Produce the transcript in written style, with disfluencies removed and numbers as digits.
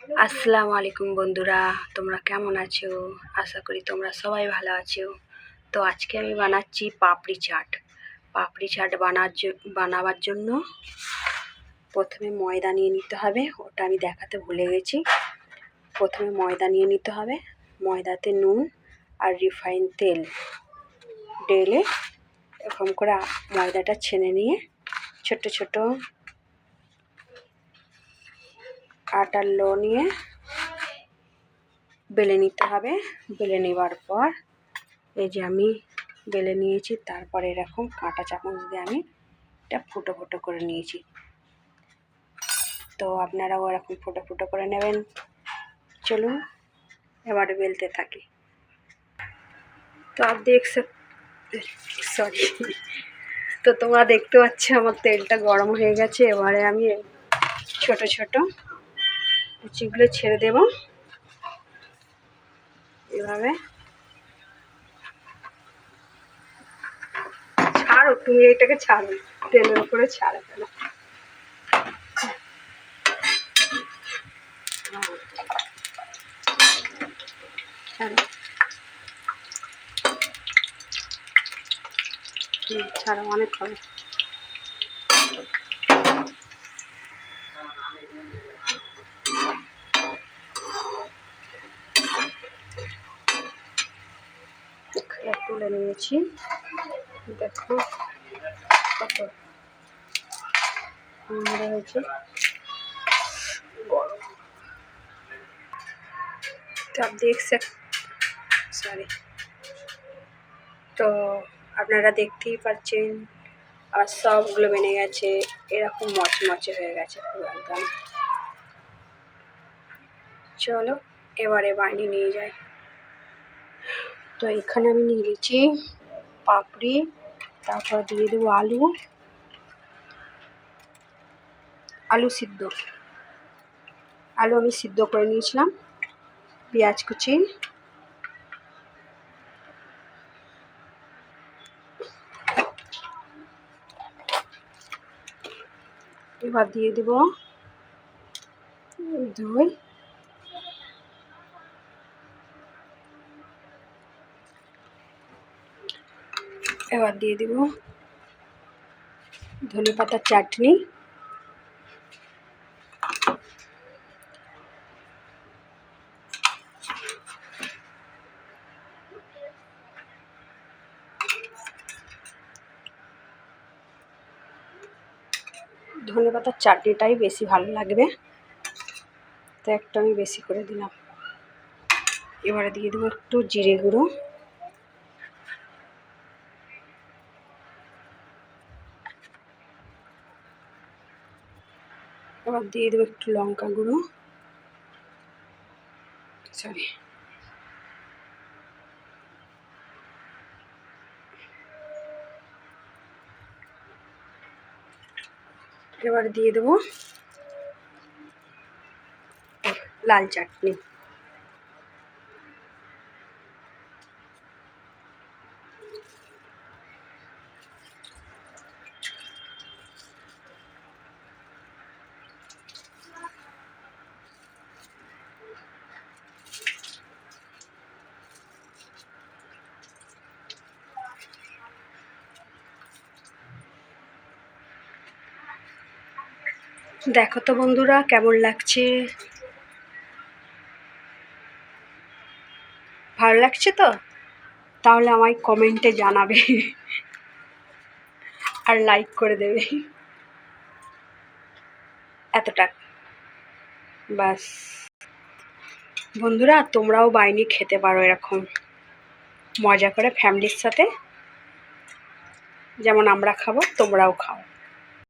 আসসালামু আলাইকুম বন্ধুরা, তোমরা কেমন আছো? আশা করি তোমরা সবাই ভালো আছো। তো আজকে আমি বানাচ্ছি পাপড়ি চাট। পাপড়ি চাট বানাবার জন্য প্রথমে ময়দা নিয়ে নিতে হবে, ওটা আমি দেখাতে ভুলে গেছি। প্রথমে ময়দা নিয়ে নিতে হবে, ময়দাতে নুন আর রিফাইন তেল ঢেলে এরকম করে ময়দাটা ছেনে নিয়ে ছোট ছোট আটার লো নিয়ে বেলে নিতে হবে। বেলে নেবার পর এই যে আমি বেলে নিয়েছি, তারপরে এরকম কাঁটা চামচ দিয়ে আমি এটা ফুটো ফুটো করে নিয়েছি। তো আপনারাও এরকম ফুটো ফুটো করে নেবেন। চলুন এবারে বেলতে থাকি। তো आप देख সরি তো তোমরা দেখতে পাচ্ছ আমার তেলটা গরম হয়ে গেছে। এবারে আমি ছোট ছোট লুচিগুলো ছেড়ে দেব। এভাবে ছাড়ো, তুমি এটাকে ছাড়ো, তেলের উপরে ছাড়ো ফেলো। ছাড়ো, অনেক হবে। তুলে নিয়েছি, দেখো কত সুন্দর হয়েছে। তো आप देख সরি তো আপনারা দেখতেই পাচ্ছেন আর সবগুলো বেনে গেছে, এরকম মচমচে হয়ে গেছে পুরো একদম। চলো এবারে বানিয়ে নিয়ে যাই। তো এখানে আমি নিয়ে নিয়েছি পাপড়ি, তারপর দিয়ে দেবো আলু সিদ্ধ। আলু আমি সিদ্ধ করে নিয়েছিলাম, পেঁয়াজ কুচি, এবার দিয়ে দেব দই, এবার দিয়ে দেব ধনে পাতার চাটনি, ধনে পাতার চাটনিটাই বেশি ভালো লাগবে, তো একটা আমি বেশি করে দিলাম। এবারে দিয়ে দেবো একটু জিরে গুঁড়ো, এবার দিয়ে দেবো একটু লঙ্কা গুঁড়ো, সরি এবার দিয়ে দেবো লাল চাটনি। দেখো তো বন্ধুরা কেমন লাগছে, ভালো লাগছে তো? তাহলে আমায় কমেন্টে জানাবে আর লাইক করে দেবে, এতটা বাস। বন্ধুরা তোমরাও বানিয়ে খেতে পারো এরকম মজা করে ফ্যামিলির সাথে, যেমন আমরা খাবো তোমরাও খাও।